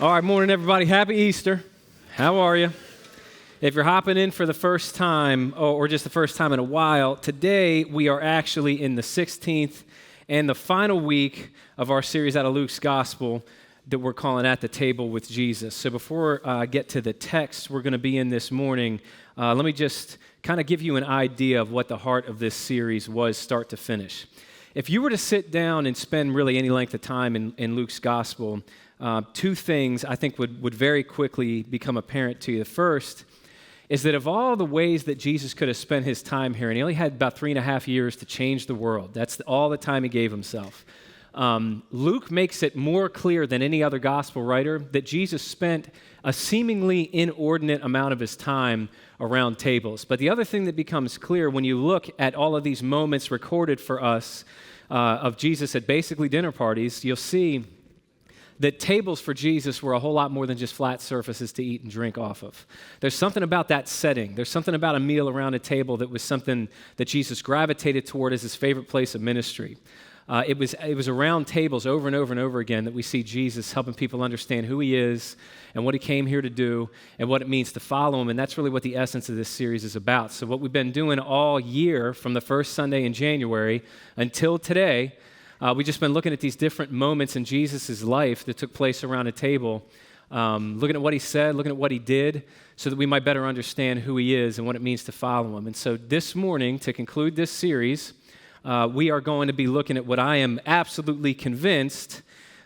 All right, morning, everybody. Happy Easter. How are you? If you're hopping in for the first time, or just the first time in a while, today we are actually in the 16th and the final week of our series out of Luke's Gospel that we're calling At the Table with Jesus. So before I get to the text we're going to be in this morning, let me just kind of give you an idea of what the heart of this series was start to finish. If you were to sit down and spend really any length of time in Luke's Gospel, two things I think would very quickly become apparent to you. The first is that of all the ways that Jesus could have spent his time here, and he only had about 3.5 years to change the world. That's all the time he gave himself. Luke makes it more clear than any other gospel writer that Jesus spent a seemingly inordinate amount of his time around tables. But the other thing that becomes clear when you look at all of these moments recorded for us of Jesus at basically dinner parties, you'll see that tables for Jesus were a whole lot more than just flat surfaces to eat and drink off of. There's something about that setting. There's something about a meal around a table that was something that Jesus gravitated toward as his favorite place of ministry. It was around tables over and over and over again that we see Jesus helping people understand who he is and what he came here to do and what it means to follow him, and that's really what the essence of this series is about. So what we've been doing all year from the first Sunday in January until today, we've just been looking at these different moments in Jesus' life that took place around a table, looking at what he said, looking at what he did, so that we might better understand who he is and what it means to follow him. And so this morning, to conclude this series, we are going to be looking at what I am absolutely convinced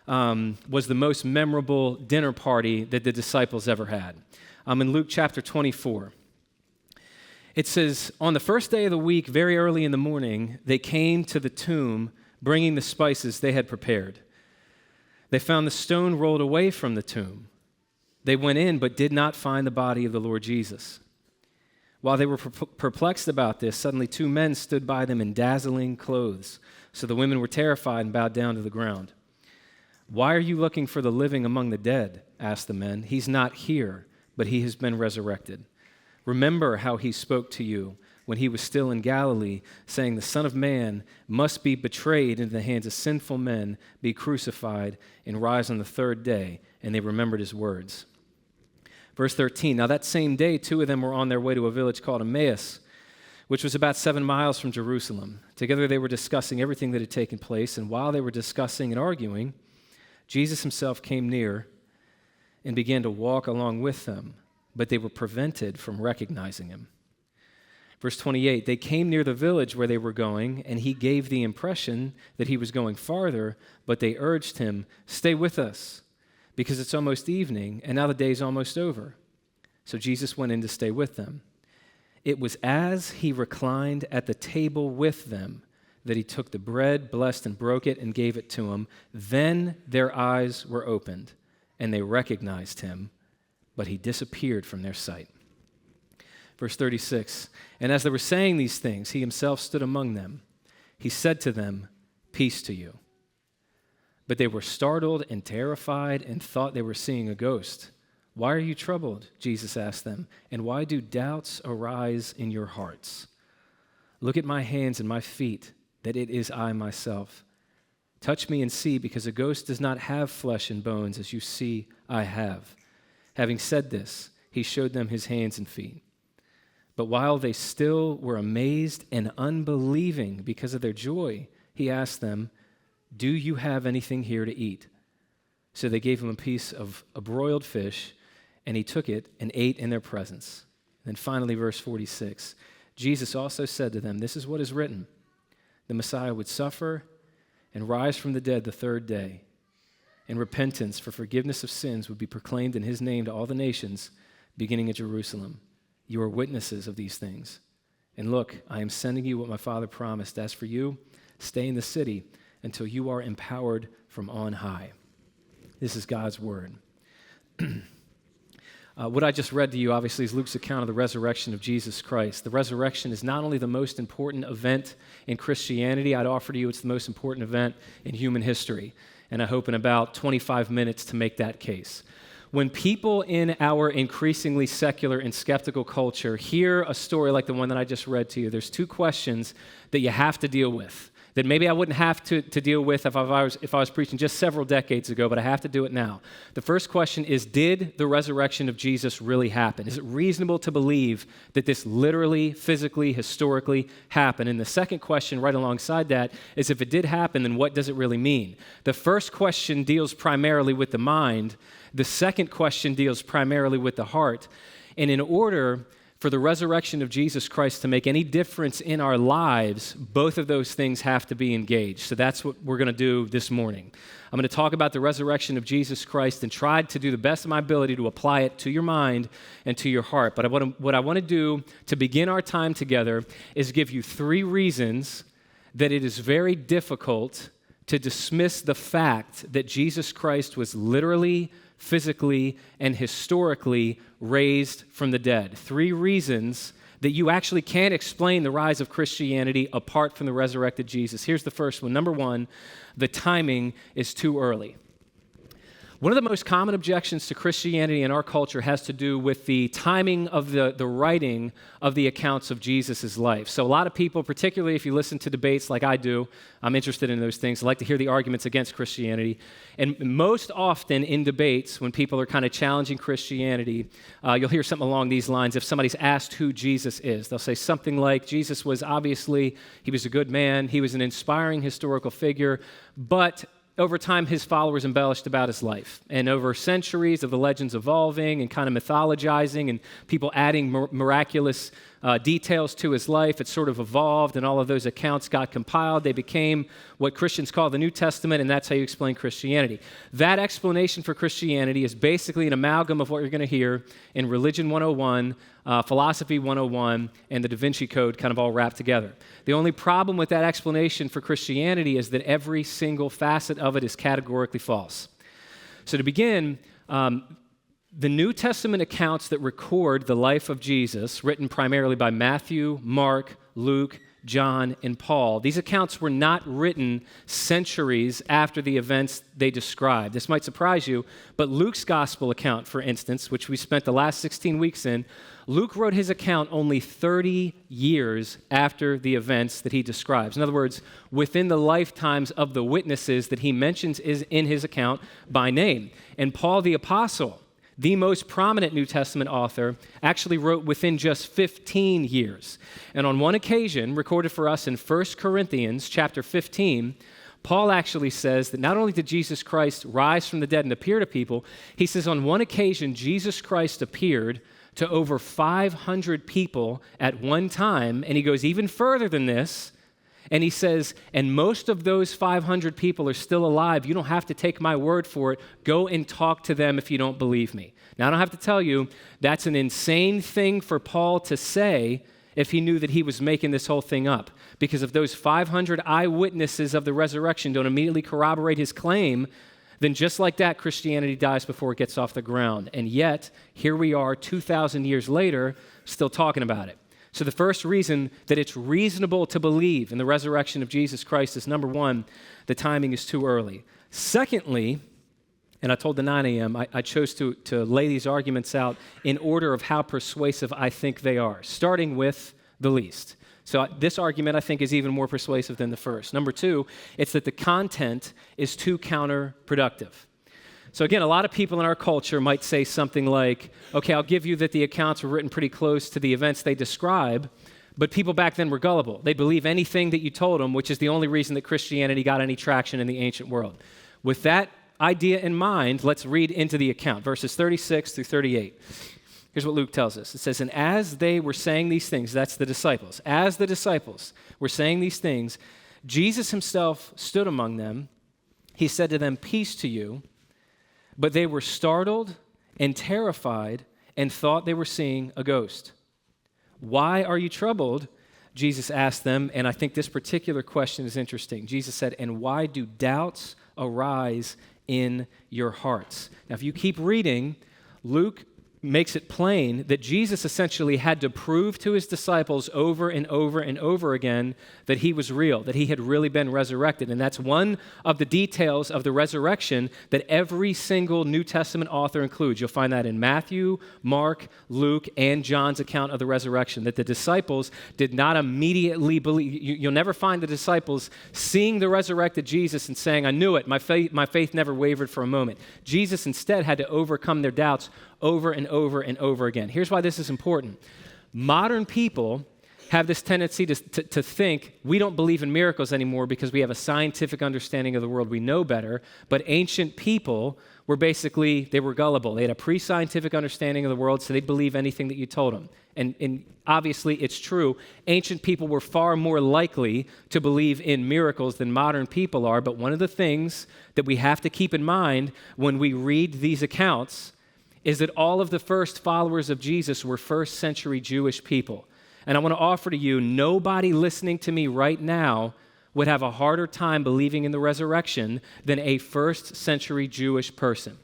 was the most memorable dinner party that the disciples ever had. In Luke chapter 24. It says, on the first day of the week, very early in the morning, they came to the tomb bringing the spices they had prepared. They found the stone rolled away from the tomb. They went in but did not find the body of the Lord Jesus. While they were perplexed about this, suddenly two men stood by them in dazzling clothes. So the women were terrified and bowed down to the ground. "Why are you looking for the living among the dead?" asked the men. "He's not here, but he has been resurrected. Remember how he spoke to you when he was still in Galilee, saying, 'The Son of Man must be betrayed into the hands of sinful men, be crucified, and rise on the third day.' And they remembered his words." Verse 13, now that same day, two of them were on their way to a village called Emmaus, which was about 7 miles from Jerusalem. Together they were discussing everything that had taken place, and while they were discussing and arguing, Jesus himself came near and began to walk along with them, but they were prevented from recognizing him. Verse 28, they came near the village where they were going, and he gave the impression that he was going farther, but they urged him, "Stay with us, because it's almost evening, and now the day's almost over." So Jesus went in to stay with them. It was as he reclined at the table with them that he took the bread, blessed and broke it, and gave it to them. Then their eyes were opened, and they recognized him, but he disappeared from their sight. Verse 36, and as they were saying these things, he himself stood among them. He said to them, "Peace to you." But they were startled and terrified and thought they were seeing a ghost. "Why are you troubled?" Jesus asked them, "and why do doubts arise in your hearts? Look at my hands and my feet, that it is I myself. Touch me and see, because a ghost does not have flesh and bones, as you see I have." Having said this, he showed them his hands and feet. But while they still were amazed and unbelieving because of their joy, he asked them, "Do you have anything here to eat?" So they gave him a piece of a broiled fish, and he took it and ate in their presence. Then finally, verse 46, Jesus also said to them, "This is what is written. The Messiah would suffer and rise from the dead the third day, and repentance for forgiveness of sins would be proclaimed in his name to all the nations, beginning at Jerusalem. You are witnesses of these things. And look, I am sending you what my Father promised. As for you, stay in the city until you are empowered from on high." This is God's word. What I just read to you, obviously, is Luke's account of the resurrection of Jesus Christ. The resurrection is not only the most important event in Christianity, I'd offer to you it's the most important event in human history. And I hope in about 25 minutes to make that case. When people in our increasingly secular and skeptical culture hear a story like the one that I just read to you, there's two questions that you have to deal with. that maybe I wouldn't have to deal with if I was preaching just several decades ago, but I have to do it now. The first question is, did the resurrection of Jesus really happen? Is it reasonable to believe that this literally, physically, historically happened? And the second question right alongside that is, if it did happen, then what does it really mean? The first question deals primarily with the mind. The second question deals primarily with the heart. And in order for the resurrection of Jesus Christ to make any difference in our lives, both of those things have to be engaged. So that's what we're going to do this morning. I'm going to talk about the resurrection of Jesus Christ and try to do the best of my ability to apply it to your mind and to your heart. But what I want to do to begin our time together is give you 3 reasons that it is very difficult to dismiss the fact that Jesus Christ was literally, physically, and historically raised from the dead. 3 reasons that you actually can't explain the rise of Christianity apart from the resurrected Jesus. Here's the first one. Number 1, the timing is too early. One of the most common objections to Christianity in our culture has to do with the timing of the writing of the accounts of Jesus' life. So a lot of people, particularly if you listen to debates like I do, I'm interested in those things. I like to hear the arguments against Christianity. And most often in debates, when people are kind of challenging Christianity, you'll hear something along these lines. If somebody's asked who Jesus is, they'll say something like, Jesus was obviously, he was a good man, he was an inspiring historical figure, but over time, his followers embellished about his life. And over centuries of the legends evolving and kind of mythologizing and people adding miraculous details to his life, it sort of evolved, and all of those accounts got compiled. They became what Christians call the New Testament, and that's how you explain Christianity. That explanation for Christianity is basically an amalgam of what you're going to hear in Religion 101, Philosophy 101, and the Da Vinci Code kind of all wrapped together. The only problem with that explanation for Christianity is that every single facet of it is categorically false. So to begin, the New Testament accounts that record the life of Jesus, written primarily by Matthew, Mark, Luke, John, and Paul, these accounts were not written centuries after the events they describe. This might surprise you, but Luke's gospel account, for instance, which we spent the last 16 weeks in, Luke wrote his account only 30 years after the events that he describes. In other words, within the lifetimes of the witnesses that he mentions in his account by name. And Paul the Apostle, the most prominent New Testament author, actually wrote within just 15 years. And on one occasion, recorded for us in 1 Corinthians chapter 15, Paul actually says that not only did Jesus Christ rise from the dead and appear to people, he says on one occasion, Jesus Christ appeared to over 500 people at one time, and he goes even further than this, and he says, and most of those 500 people are still alive. You don't have to take my word for it. Go and talk to them if you don't believe me. Now, I don't have to tell you, that's an insane thing for Paul to say if he knew that he was making this whole thing up. Because if those 500 eyewitnesses of the resurrection don't immediately corroborate his claim, then just like that, Christianity dies before it gets off the ground. And yet, here we are 2,000 years later, still talking about it. So the first reason that it's reasonable to believe in the resurrection of Jesus Christ is, number 1, the timing is too early. Secondly, and I told the 9 a.m., I chose to lay these arguments out in order of how persuasive I think they are, starting with the least. So this argument, I think, is even more persuasive than the first. Number 2, it's that the content is too counterproductive. So again, a lot of people in our culture might say something like, okay, I'll give you that the accounts were written pretty close to the events they describe, but people back then were gullible. They believe anything that you told them, which is the only reason that Christianity got any traction in the ancient world. With that idea in mind, let's read into the account, verses 36 through 38. Here's what Luke tells us. It says, and as they were saying these things, that's the disciples, as the disciples were saying these things, Jesus himself stood among them. He said to them, peace to you. But they were startled and terrified and thought they were seeing a ghost. Why are you troubled? Jesus asked them, and I think this particular question is interesting. Jesus said, and why do doubts arise in your hearts? Now, if you keep reading, Luke makes it plain that Jesus essentially had to prove to his disciples over and over and over again that he was real, that he had really been resurrected. And that's one of the details of the resurrection that every single New Testament author includes. You'll find that in Matthew, Mark, Luke, and John's account of the resurrection, that the disciples did not immediately believe. You'll never find the disciples seeing the resurrected Jesus and saying, I knew it, my faith never wavered for a moment. Jesus instead had to overcome their doubts over and over and over again. Here's why this is important. Modern people have this tendency to think we don't believe in miracles anymore because we have a scientific understanding of the world. We know better. But ancient people were they were gullible. They had a pre-scientific understanding of the world, so they'd believe anything that you told them. And obviously it's true. Ancient people were far more likely to believe in miracles than modern people are. But one of the things that we have to keep in mind when we read these accounts is that all of the first followers of Jesus were first century Jewish people. And I want to offer to you, nobody listening to me right now would have a harder time believing in the resurrection than a first century Jewish person.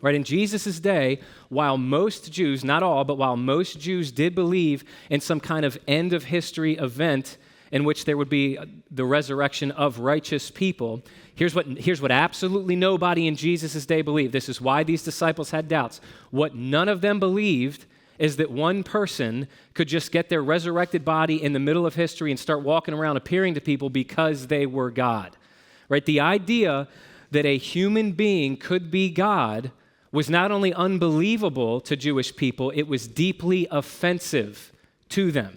Right? In Jesus' day, while most Jews, not all, but while most Jews did believe in some kind of end of history event in which there would be the resurrection of righteous people, here's what absolutely nobody in Jesus' day believed. This is why these disciples had doubts. What none of them believed is that one person could just get their resurrected body in the middle of history and start walking around appearing to people because they were God. Right? The idea that a human being could be God was not only unbelievable to Jewish people, it was deeply offensive to them.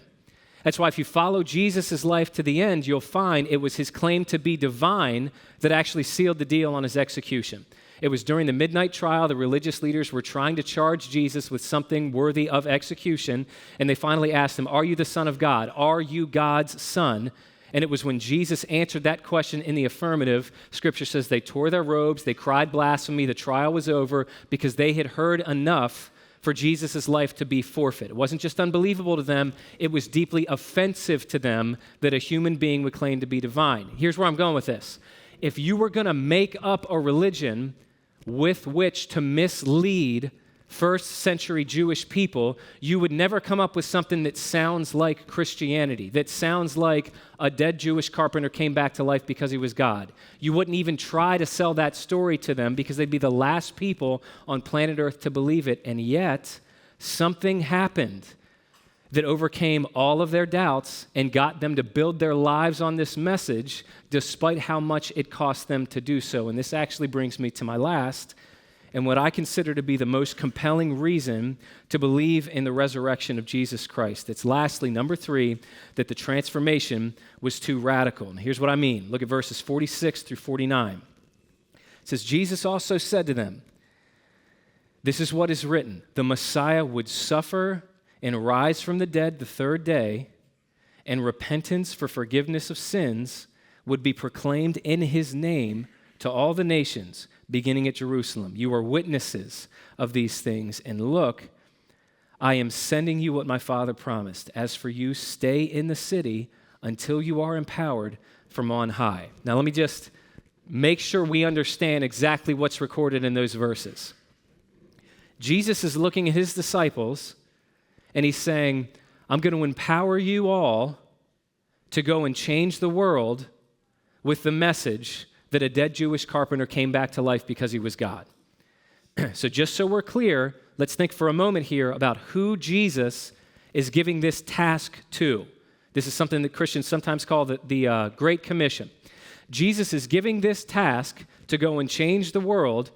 That's why if you follow Jesus' life to the end, you'll find it was his claim to be divine that actually sealed the deal on his execution. It was during the midnight trial, the religious leaders were trying to charge Jesus with something worthy of execution, and they finally asked him, "Are you the Son of God? Are you God's Son?" And it was when Jesus answered that question in the affirmative, Scripture says they tore their robes, they cried blasphemy, the trial was over because they had heard enough for Jesus' life to be forfeit. It wasn't just unbelievable to them, it was deeply offensive to them that a human being would claim to be divine. Here's where I'm going with this. If you were going to make up a religion with which to mislead first century Jewish people, you would never come up with something that sounds like Christianity, that sounds like a dead Jewish carpenter came back to life because he was God. You wouldn't even try to sell that story to them because they'd be the last people on planet Earth to believe it. And yet, something happened that overcame all of their doubts and got them to build their lives on this message despite how much it cost them to do so. And this actually brings me to my last and what I consider to be the most compelling reason to believe in the resurrection of Jesus Christ. It's lastly, number 3, that the transformation was too radical. And here's what I mean. Look at verses 46 through 49. It says, Jesus also said to them, "This is what is written, the Messiah would suffer and rise from the dead the third day, and repentance for forgiveness of sins would be proclaimed in his name to all the nations, beginning at Jerusalem. You are witnesses of these things, and look, I am sending you what my Father promised. As for you, stay in the city until you are empowered from on high." Now let me just make sure we understand exactly what's recorded in those verses. Jesus is looking at his disciples, and he's saying, I'm going to empower you all to go and change the world with the message that a dead Jewish carpenter came back to life because he was God. So just so we're clear, let's think for a moment here about who Jesus is giving this task to. This is something that Christians sometimes call the Great Commission. Jesus is giving this task to go and change the world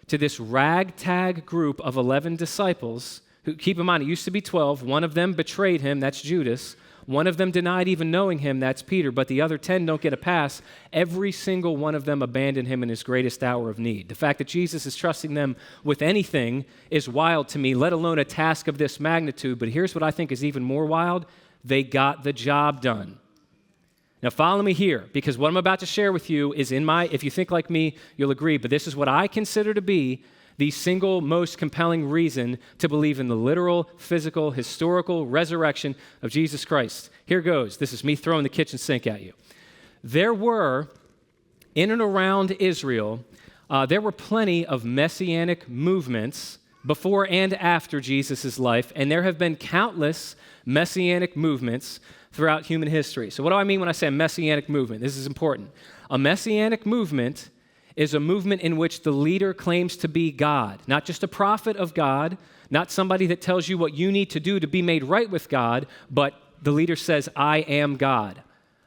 to this ragtag group of 11 disciples who, keep in mind, it used to be 12. One of them betrayed him, that's Judas. One of them denied even knowing him, that's Peter, but the other 10 don't get a pass. Every single one of them abandoned him in his greatest hour of need. The fact that Jesus is trusting them with anything is wild to me, let alone a task of this magnitude. But here's what I think is even more wild. They got the job done. Now follow me here, because what I'm about to share with you is if you think like me, you'll agree, but this is what I consider to be the single most compelling reason to believe in the literal, physical, historical resurrection of Jesus Christ. Here goes. This is me throwing the kitchen sink at you. There were, in and around Israel, there were plenty of messianic movements before and after Jesus' life, and there have been countless messianic movements throughout human history. So what do I mean when I say a messianic movement? This is important. A messianic movement is a movement in which the leader claims to be God, not just a prophet of God, not somebody that tells you what you need to do to be made right with God, but the leader says, I am God.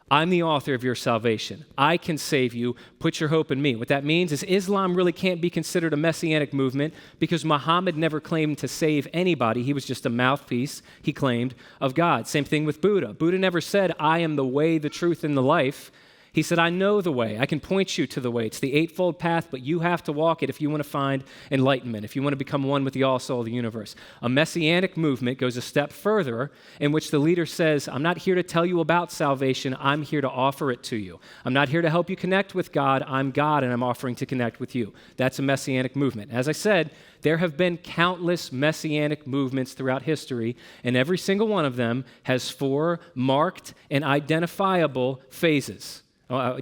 I'm the author of your salvation. I can save you. Put your hope in me. What that means is Islam really can't be considered a messianic movement because Muhammad never claimed to save anybody. He was just a mouthpiece, he claimed, of God. Same thing with Buddha. Buddha never said, I am the way, the truth, and the life. He said, I know the way. I can point you to the way. It's the eightfold path, but you have to walk it if you want to find enlightenment, if you want to become one with the all-soul of the universe. A messianic movement goes a step further in which the leader says, I'm not here to tell you about salvation. I'm here to offer it to you. I'm not here to help you connect with God. I'm God, and I'm offering to connect with you. That's a messianic movement. As I said, there have been countless messianic movements throughout history, and every single one of them has 4 marked and identifiable phases.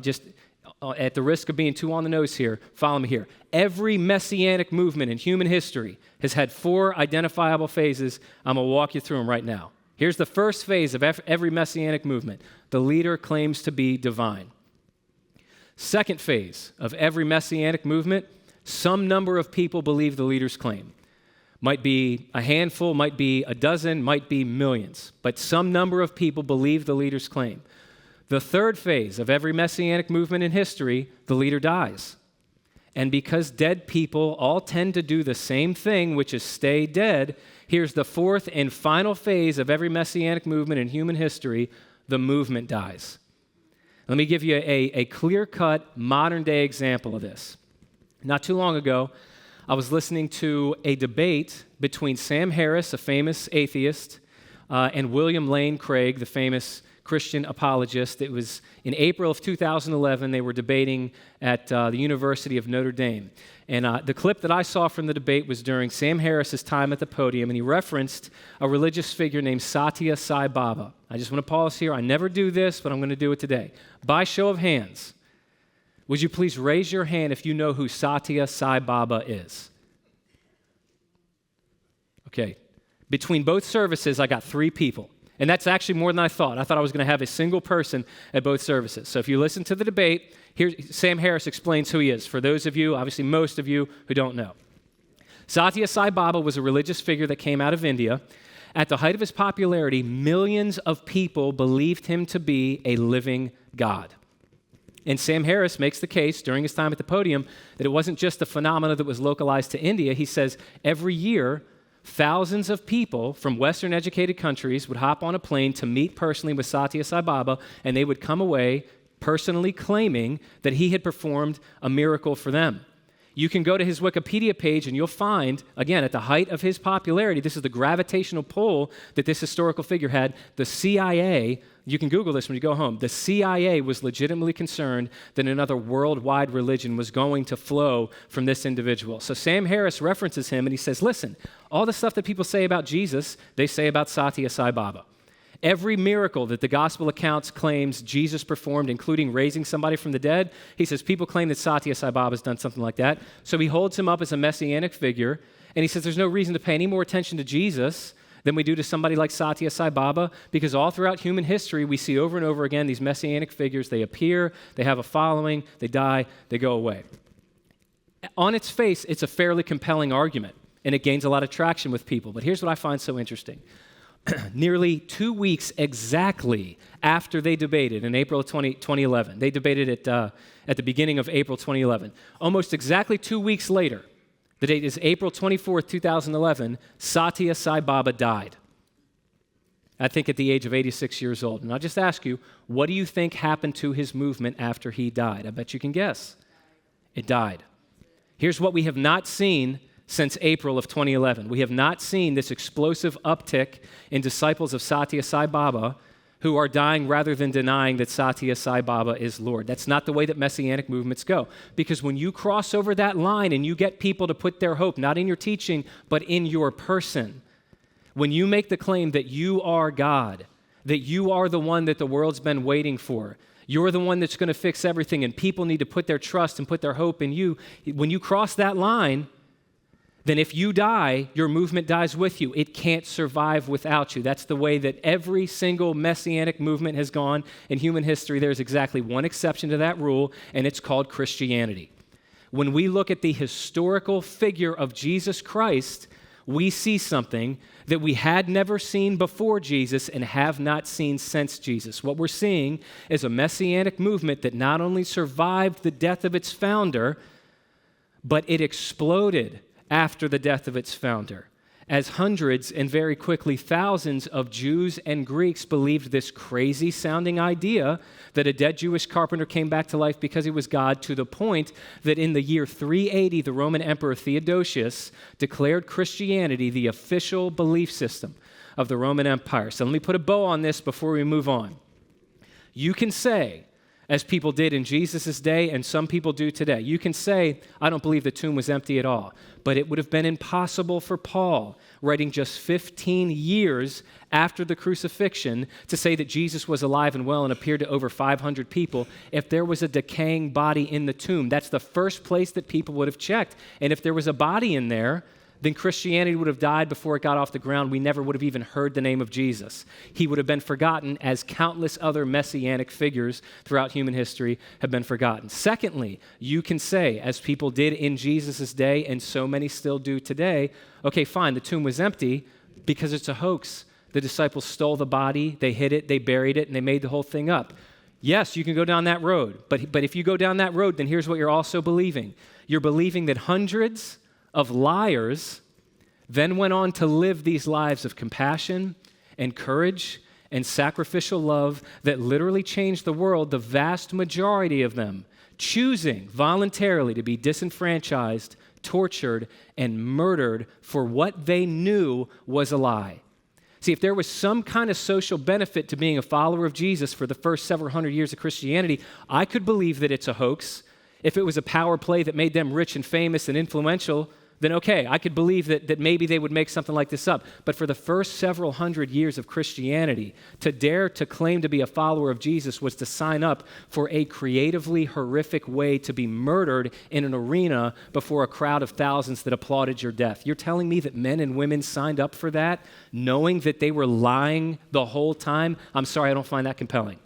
Just at the risk of being too on the nose here, follow me here. Every messianic movement in human history has had 4 identifiable phases. I'm going to walk you through them right now. Here's the first phase of every messianic movement. The leader claims to be divine. Second phase of every messianic movement, some number of people believe the leader's claim. Might be a handful, might be a dozen, might be millions, but some number of people believe the leader's claim. The third phase of every messianic movement in history, the leader dies. And because dead people all tend to do the same thing, which is stay dead, here's the fourth and final phase of every messianic movement in human history, the movement dies. Let me give you a clear-cut, modern-day example of this. Not too long ago, I was listening to a debate between Sam Harris, a famous atheist, and William Lane Craig, the famous Christian apologist. It was in April of 2011. They were debating at the University of Notre Dame. And the clip that I saw from the debate was during Sam Harris's time at the podium, and he referenced a religious figure named Satya Sai Baba. I just want to pause here. I never do this, but I'm going to do it today. By show of hands, would you please raise your hand if you know who Satya Sai Baba is? Okay. Between both services, I got 3 people. And that's actually more than I thought. I thought I was going to have a single person at both services. So if you listen to the debate, here Sam Harris explains who he is. For those of you, obviously most of you, who don't know. Satya Sai Baba was a religious figure that came out of India. At the height of his popularity, millions of people believed him to be a living God. And Sam Harris makes the case during his time at the podium that it wasn't just a phenomenon that was localized to India. He says every year, thousands of people from Western educated countries would hop on a plane to meet personally with Satya Sai Baba, and they would come away personally claiming that he had performed a miracle for them. You can go to his Wikipedia page and you'll find, again, at the height of his popularity, this is the gravitational pull that this historical figure had, the CIA, you can Google this when you go home, the CIA was legitimately concerned that another worldwide religion was going to flow from this individual. So Sam Harris references him and he says, listen, all the stuff that people say about Jesus, they say about Satya Sai Baba. Every miracle that the gospel accounts claims Jesus performed, including raising somebody from the dead, he says people claim that Satya Sai Baba has done something like that. So he holds him up as a messianic figure, and he says there's no reason to pay any more attention to Jesus than we do to somebody like Satya Sai Baba, because all throughout human history, we see over and over again these messianic figures. They appear, they have a following, they die, they go away. On its face, it's a fairly compelling argument, and it gains a lot of traction with people. But here's what I find so interesting. Nearly 2 weeks exactly after they debated in April of 2011, they debated at the beginning of April 2011. Almost exactly 2 weeks later, the date is April 24th, 2011, Satya Sai Baba died. I think at the age of 86 years old. And I'll just ask you, what do you think happened to his movement after he died? I bet you can guess. It died. Here's what we have not seen since April of 2011. We have not seen this explosive uptick in disciples of Satya Sai Baba who are dying rather than denying that Satya Sai Baba is Lord. That's not the way that messianic movements go. Because when you cross over that line and you get people to put their hope, not in your teaching, but in your person, when you make the claim that you are God, that you are the one that the world's been waiting for, you're the one that's going to fix everything, and people need to put their trust and put their hope in you, when you cross that line, then if you die, your movement dies with you. It can't survive without you. That's the way that every single messianic movement has gone in human history. There's exactly one exception to that rule, and it's called Christianity. When we look at the historical figure of Jesus Christ, we see something that we had never seen before Jesus and have not seen since Jesus. What we're seeing is a messianic movement that not only survived the death of its founder, but it exploded after the death of its founder, as hundreds and very quickly thousands of Jews and Greeks believed this crazy-sounding idea that a dead Jewish carpenter came back to life because he was God, to the point that in the year 380, the Roman Emperor Theodosius declared Christianity the official belief system of the Roman Empire. So let me put a bow on this before we move on. You can say, as people did in Jesus' day and some people do today, you can say, I don't believe the tomb was empty at all. But it would have been impossible for Paul, writing just 15 years after the crucifixion, to say that Jesus was alive and well and appeared to over 500 people if there was a decaying body in the tomb. That's the first place that people would have checked. And if there was a body in there, then Christianity would have died before it got off the ground. We never would have even heard the name of Jesus. He would have been forgotten as countless other messianic figures throughout human history have been forgotten. Secondly, you can say, as people did in Jesus' day and so many still do today, okay, fine, the tomb was empty because it's a hoax. The disciples stole the body, they hid it, they buried it, and they made the whole thing up. Yes, you can go down that road, but if you go down that road, then here's what you're also believing. You're believing that hundreds of liars then went on to live these lives of compassion and courage and sacrificial love that literally changed the world, the vast majority of them choosing voluntarily to be disenfranchised, tortured, and murdered for what they knew was a lie. See, if there was some kind of social benefit to being a follower of Jesus for the first several hundred years of Christianity, I could believe that it's a hoax. If it was a power play that made them rich and famous and influential, then okay, I could believe that maybe they would make something like this up. But for the first several hundred years of Christianity, to dare to claim to be a follower of Jesus was to sign up for a creatively horrific way to be murdered in an arena before a crowd of thousands that applauded your death. You're telling me that men and women signed up for that, knowing that they were lying the whole time? I'm sorry, I don't find that compelling.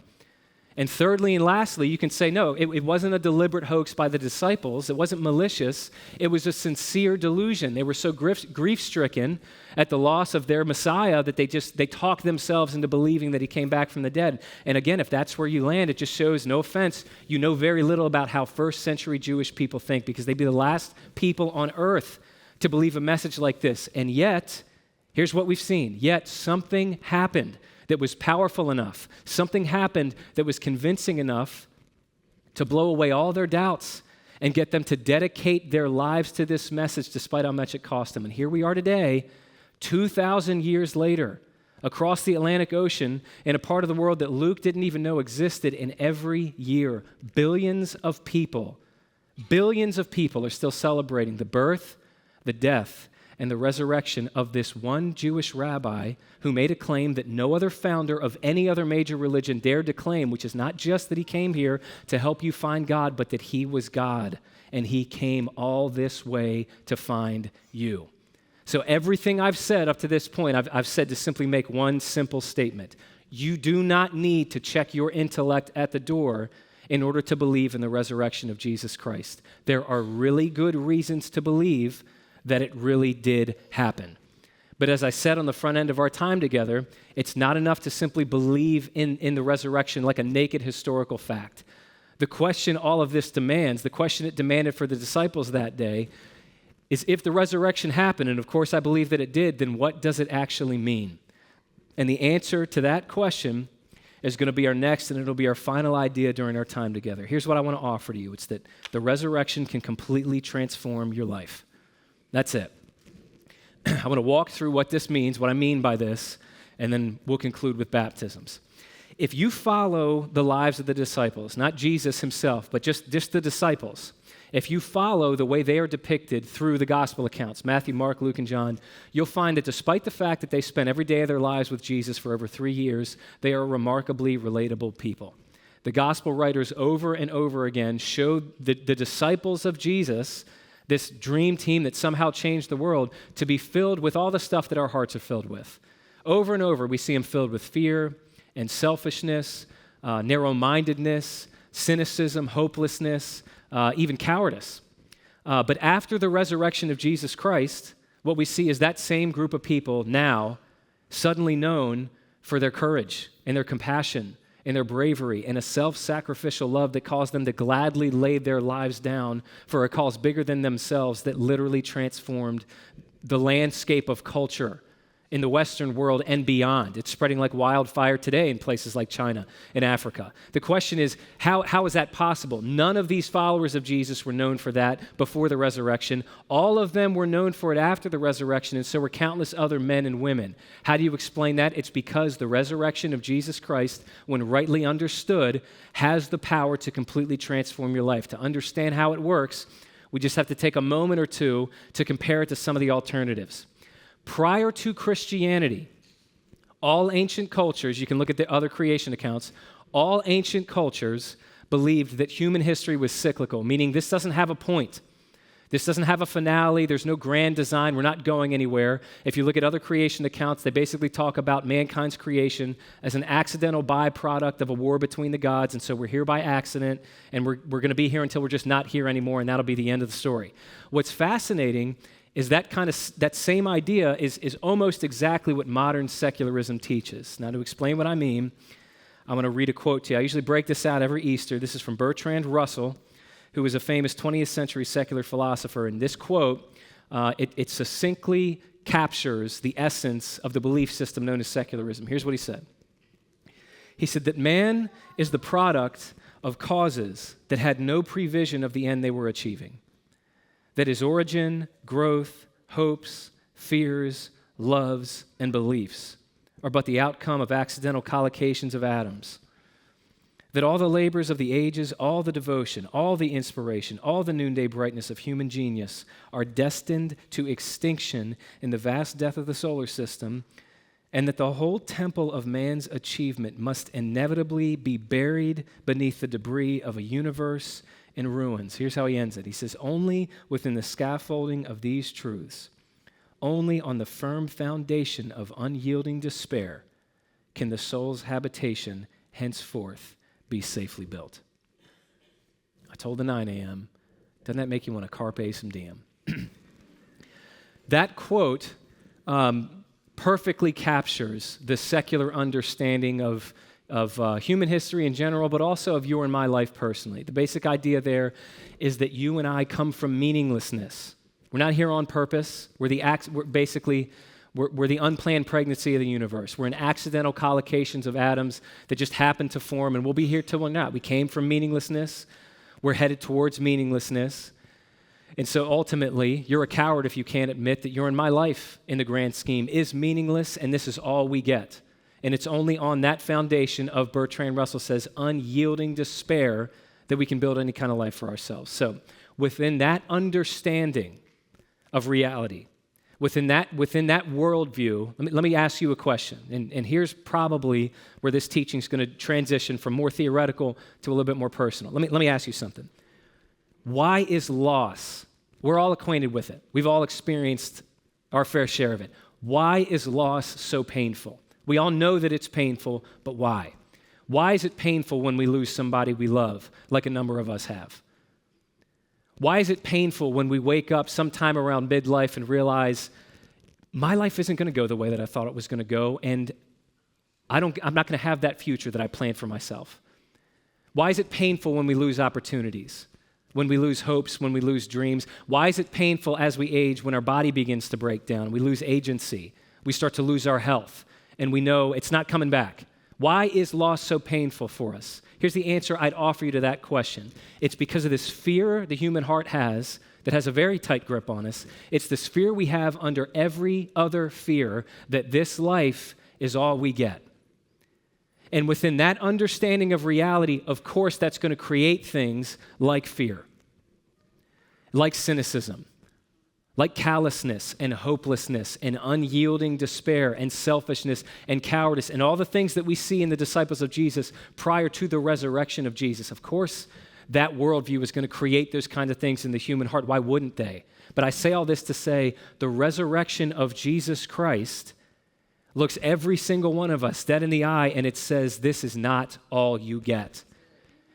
And thirdly and lastly, you can say, no, it wasn't a deliberate hoax by the disciples. It wasn't malicious. It was a sincere delusion. They were so grief-stricken at the loss of their Messiah that they talked themselves into believing that he came back from the dead. And again, if that's where you land, it just shows, no offense, you know very little about how first century Jewish people think, because they'd be the last people on earth to believe a message like this. And yet, here's what we've seen. Yet something happened that was powerful enough. Something happened that was convincing enough to blow away all their doubts and get them to dedicate their lives to this message despite how much it cost them. And here we are today, 2,000 years later, across the Atlantic Ocean in a part of the world that Luke didn't even know existed, and every year, billions of people are still celebrating the birth, the death, and the resurrection of this one Jewish rabbi who made a claim that no other founder of any other major religion dared to claim, which is not just that he came here to help you find God, but that he was God, and he came all this way to find you. So everything I've said up to this point, I've said to simply make one simple statement. You do not need to check your intellect at the door in order to believe in the resurrection of Jesus Christ. There are really good reasons to believe that it really did happen. But as I said on the front end of our time together, it's not enough to simply believe in the resurrection like a naked historical fact. The question all of this demands, the question it demanded for the disciples that day, is if the resurrection happened, and of course I believe that it did, then what does it actually mean? And the answer to that question is going to be our next, and it'll be our final idea during our time together. Here's what I want to offer to you. It's that the resurrection can completely transform your life. That's it. I want to walk through what this means, what I mean by this, and then we'll conclude with baptisms. If you follow the lives of the disciples, not Jesus himself, but just the disciples, if you follow the way they are depicted through the gospel accounts, Matthew, Mark, Luke, and John, you'll find that despite the fact that they spent every day of their lives with Jesus for over 3 years, they are remarkably relatable people. The gospel writers over and over again showed the disciples of Jesus this dream team that somehow changed the world, to be filled with all the stuff that our hearts are filled with. Over and over, we see them filled with fear and selfishness, narrow-mindedness, cynicism, hopelessness, even cowardice. But after the resurrection of Jesus Christ, what we see is that same group of people now suddenly known for their courage and their compassion and their bravery and a self-sacrificial love that caused them to gladly lay their lives down for a cause bigger than themselves that literally transformed the landscape of culture in the Western world and beyond. It's spreading like wildfire today in places like China and Africa. The question is, how is that possible? None of these followers of Jesus were known for that before the resurrection. All of them were known for it after the resurrection, and so were countless other men and women. How do you explain that? It's because the resurrection of Jesus Christ, when rightly understood, has the power to completely transform your life. To understand how it works, we just have to take a moment or two to compare it to some of the alternatives. Prior to Christianity, all ancient cultures, you can look at the other creation accounts, all ancient cultures believed that human history was cyclical, meaning this doesn't have a point. This doesn't have a finale. There's no grand design. We're not going anywhere. If you look at other creation accounts, they basically talk about mankind's creation as an accidental byproduct of a war between the gods, and so we're here by accident, and we're going to be here until we're just not here anymore, and that'll be the end of the story. What's fascinating is that same idea is almost exactly what modern secularism teaches. Now, to explain what I mean, I'm going to read a quote to you. I usually break this out every Easter. This is from Bertrand Russell, who was a famous 20th century secular philosopher. And this quote, it succinctly captures the essence of the belief system known as secularism. Here's what he said. He said that man is the product of causes that had no prevision of the end they were achieving. That his origin, growth, hopes, fears, loves, and beliefs are but the outcome of accidental collocations of atoms. That all the labors of the ages, all the devotion, all the inspiration, all the noonday brightness of human genius are destined to extinction in the vast death of the solar system, and that the whole temple of man's achievement must inevitably be buried beneath the debris of a universe in ruins. Here's how he ends it. He says, only within the scaffolding of these truths, only on the firm foundation of unyielding despair can the soul's habitation henceforth be safely built. I told the 9 a.m., doesn't that make you want to carpe some diem? That quote perfectly captures the secular understanding of human history in general, but also of your and my life personally. The basic idea there is that you and I come from meaninglessness. We're not here on purpose. We're the unplanned pregnancy of the universe. We're in accidental collocations of atoms that just happen to form, and we'll be here till we're not. We came from meaninglessness. We're headed towards meaninglessness. And so ultimately, you're a coward if you can't admit that your and my life in the grand scheme is meaningless, and this is all we get. And it's only on that foundation of, Bertrand Russell says, unyielding despair that we can build any kind of life for ourselves. So within that understanding of reality, within that worldview, let me ask you a question. And here's probably where this teaching is going to transition from more theoretical to a little bit more personal. Let me ask you something. Why is loss? We're all acquainted with it. We've all experienced our fair share of it. Why is loss so painful? We all know that it's painful, but why? Why is it painful when we lose somebody we love, like a number of us have? Why is it painful when we wake up sometime around midlife and realize my life isn't going to go the way that I thought it was going to go, and I'm not going to have that future that I planned for myself? Why is it painful when we lose opportunities, when we lose hopes, when we lose dreams? Why is it painful as we age when our body begins to break down? We lose agency. We start to lose our health. And we know it's not coming back. Why is loss so painful for us? Here's the answer I'd offer you to that question. It's because of this fear the human heart has that has a very tight grip on us. It's this fear we have under every other fear that this life is all we get. And within that understanding of reality, of course, that's going to create things like fear, like cynicism, like callousness and hopelessness and unyielding despair and selfishness and cowardice and all the things that we see in the disciples of Jesus prior to the resurrection of Jesus. Of course, that worldview is going to create those kinds of things in the human heart. Why wouldn't they? But I say all this to say the resurrection of Jesus Christ looks every single one of us dead in the eye, and it says, this is not all you get.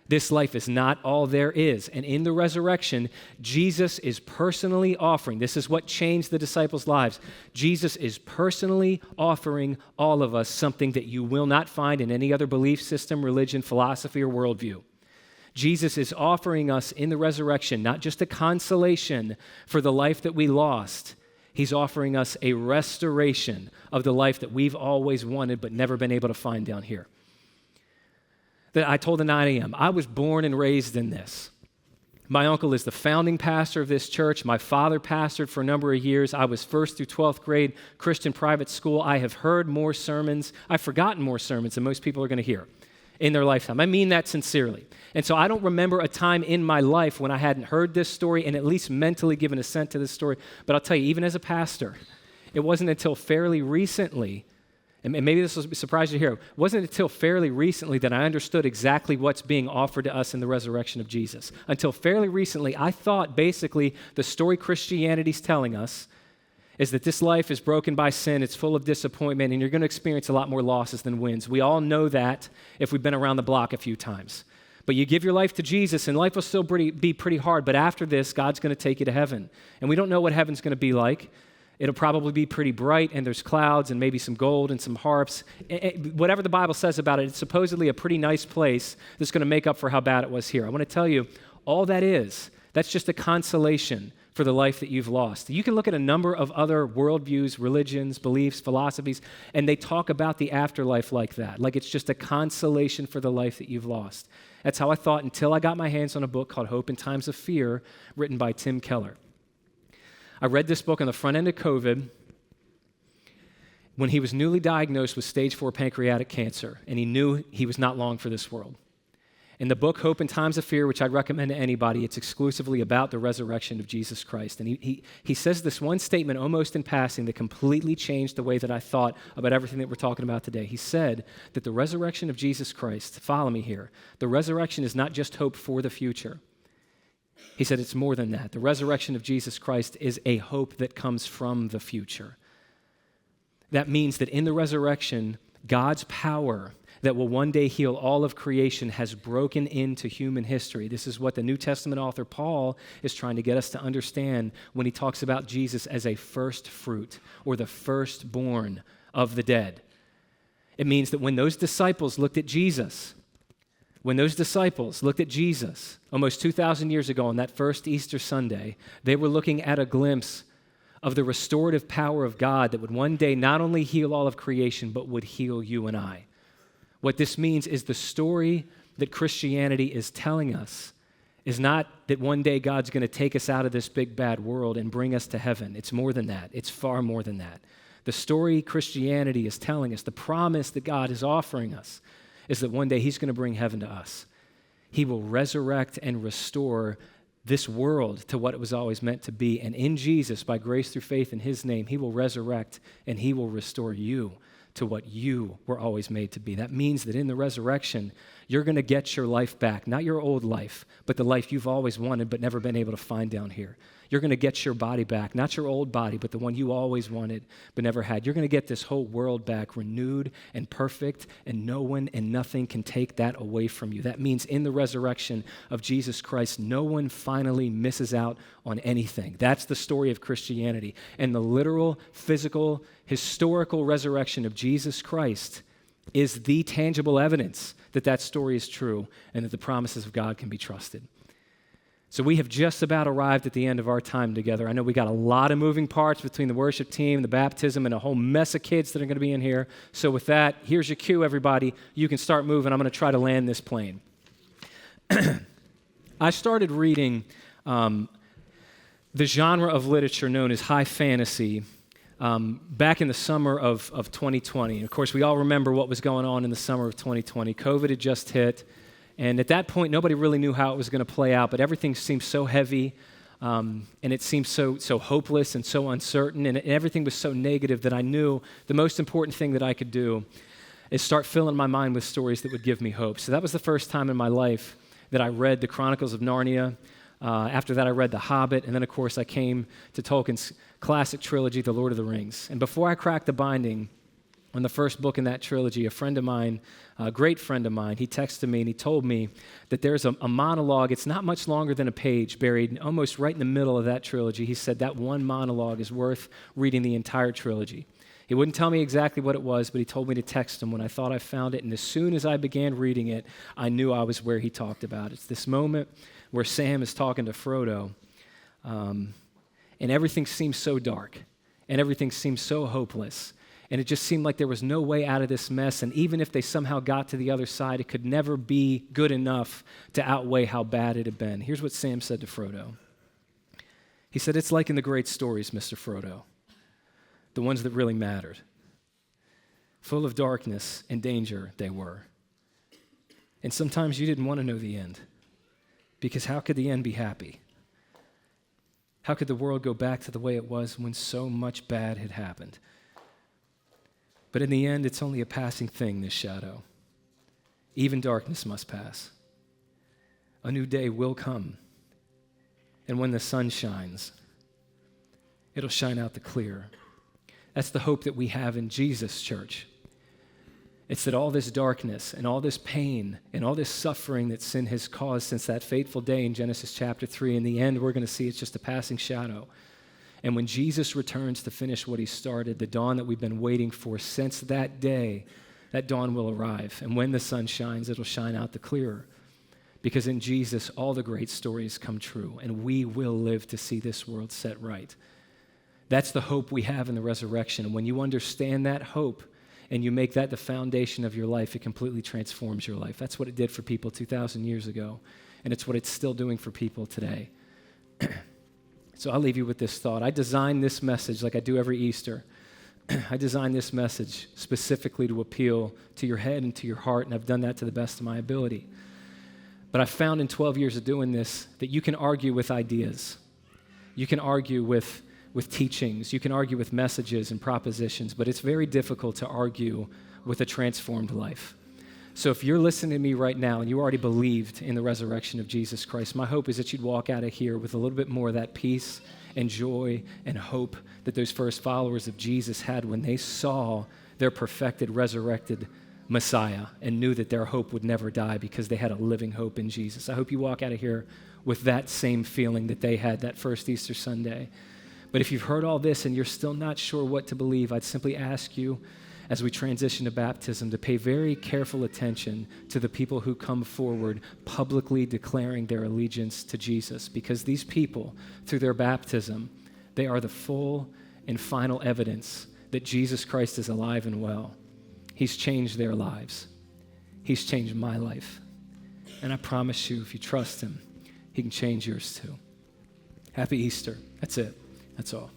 This life is not all there is. And in the resurrection, Jesus is personally offering, this is what changed the disciples' lives. Jesus is personally offering all of us something that you will not find in any other belief system, religion, philosophy, or worldview. Jesus is offering us in the resurrection not just a consolation for the life that we lost. He's offering us a restoration of the life that we've always wanted but never been able to find down here. That I told the 9 a.m., I was born and raised in this. My uncle is the founding pastor of this church. My father pastored for a number of years. I was 1st through 12th grade Christian private school. I have heard more sermons. I've forgotten more sermons than most people are going to hear in their lifetime. I mean that sincerely. And so I don't remember a time in my life when I hadn't heard this story and at least mentally given assent to this story. But I'll tell you, even as a pastor, it wasn't until fairly recently, and maybe this will surprise you to hear, it wasn't until fairly recently that I understood exactly what's being offered to us in the resurrection of Jesus. Until fairly recently, I thought basically the story Christianity's telling us is that this life is broken by sin, it's full of disappointment, and you're going to experience a lot more losses than wins. We all know that if we've been around the block a few times. But you give your life to Jesus, and life will still be pretty hard, but after this, God's going to take you to heaven. And we don't know what heaven's going to be like. It'll probably be pretty bright, and there's clouds and maybe some gold and some harps. Whatever the Bible says about it, it's supposedly a pretty nice place that's going to make up for how bad it was here. I want to tell you, all that is, that's just a consolation for the life that you've lost. You can look at a number of other worldviews, religions, beliefs, philosophies, and they talk about the afterlife like that, like it's just a consolation for the life that you've lost. That's how I thought until I got my hands on a book called Hope in Times of Fear, written by Tim Keller. I read this book on the front end of COVID when he was newly diagnosed with stage 4 pancreatic cancer, and he knew he was not long for this world. In the book, Hope in Times of Fear, which I'd recommend to anybody, it's exclusively about the resurrection of Jesus Christ. And he says this one statement almost in passing that completely changed the way that I thought about everything that we're talking about today. He said that the resurrection of Jesus Christ, follow me here, the resurrection is not just hope for the future. He said it's more than that. The resurrection of Jesus Christ is a hope that comes from the future. That means that in the resurrection, God's power that will one day heal all of creation has broken into human history. This is what the New Testament author Paul is trying to get us to understand when he talks about Jesus as a first fruit or the firstborn of the dead. It means that when those disciples looked at Jesus almost 2,000 years ago on that first Easter Sunday, they were looking at a glimpse of the restorative power of God that would one day not only heal all of creation, but would heal you and I. What this means is the story that Christianity is telling us is not that one day God's going to take us out of this big bad world and bring us to heaven. It's more than that. It's far more than that. The story Christianity is telling us, the promise that God is offering us, is that one day he's going to bring heaven to us. He will resurrect and restore this world to what it was always meant to be. And in Jesus, by grace through faith in his name, he will resurrect and he will restore you to what you were always made to be. That means that in the resurrection, you're going to get your life back, not your old life, but the life you've always wanted but never been able to find down here. You're going to get your body back, not your old body, but the one you always wanted but never had. You're going to get this whole world back renewed and perfect, and no one and nothing can take that away from you. That means in the resurrection of Jesus Christ, no one finally misses out on anything. That's the story of Christianity. And the literal, physical, historical resurrection of Jesus Christ is the tangible evidence that that story is true and that the promises of God can be trusted. So we have just about arrived at the end of our time together. I know we got a lot of moving parts between the worship team, the baptism, and a whole mess of kids that are going to be in here. So with that, here's your cue, everybody. You can start moving. I'm going to try to land this plane. I started reading the genre of literature known as high fantasy back in the summer of 2020. And of course, we all remember what was going on in the summer of 2020. COVID had just hit. And at that point, nobody really knew how it was going to play out, but everything seemed so heavy, and it seemed so hopeless and so uncertain, and everything was so negative that I knew the most important thing that I could do is start filling my mind with stories that would give me hope. So that was the first time in my life that I read the Chronicles of Narnia. After that, I read The Hobbit, and then, of course, I came to Tolkien's classic trilogy, The Lord of the Rings. And before I cracked the binding on the first book in that trilogy, a friend of mine, a great friend of mine, he texted me and he told me that there's a monologue. It's not much longer than a page, buried almost right in the middle of that trilogy. He said that one monologue is worth reading the entire trilogy. He wouldn't tell me exactly what it was, but he told me to text him when I thought I found it. And as soon as I began reading it, I knew I was where he talked about. It's this moment where Sam is talking to Frodo, and everything seems so dark, and everything seems so hopeless. And it just seemed like there was no way out of this mess. And even if they somehow got to the other side, it could never be good enough to outweigh how bad it had been. Here's what Sam said to Frodo. He said, "It's like in the great stories, Mr. Frodo, the ones that really mattered. Full of darkness and danger they were. And sometimes you didn't want to know the end, because how could the end be happy? How could the world go back to the way it was when so much bad had happened? But in the end, it's only a passing thing, this shadow. Even darkness must pass. A new day will come. And when the sun shines, it'll shine out the clear." That's the hope that we have in Jesus, church. It's that all this darkness and all this pain and all this suffering that sin has caused since that fateful day in Genesis chapter 3, in the end, we're going to see it's just a passing shadow. And when Jesus returns to finish what he started, the dawn that we've been waiting for since that day, that dawn will arrive. And when the sun shines, it'll shine out the clearer. Because in Jesus, all the great stories come true, and we will live to see this world set right. That's the hope we have in the resurrection. And when you understand that hope and you make that the foundation of your life, it completely transforms your life. That's what it did for people 2,000 years ago, and it's what it's still doing for people today. So I'll leave you with this thought. I designed this message like I do every Easter. I designed this message specifically to appeal to your head and to your heart, and I've done that to the best of my ability. But I found in 12 years of doing this that you can argue with ideas. You can argue with teachings. You can argue with messages and propositions, but it's very difficult to argue with a transformed life. So if you're listening to me right now and you already believed in the resurrection of Jesus Christ, my hope is that you'd walk out of here with a little bit more of that peace and joy and hope that those first followers of Jesus had when they saw their perfected, resurrected Messiah and knew that their hope would never die because they had a living hope in Jesus. I hope you walk out of here with that same feeling that they had that first Easter Sunday. But if you've heard all this and you're still not sure what to believe, I'd simply ask you, as we transition to baptism, to pay very careful attention to the people who come forward publicly declaring their allegiance to Jesus, because these people, through their baptism, they are the full and final evidence that Jesus Christ is alive and well. He's changed their lives. He's changed my life. And I promise you, if you trust him, he can change yours too. Happy Easter. That's it. That's all.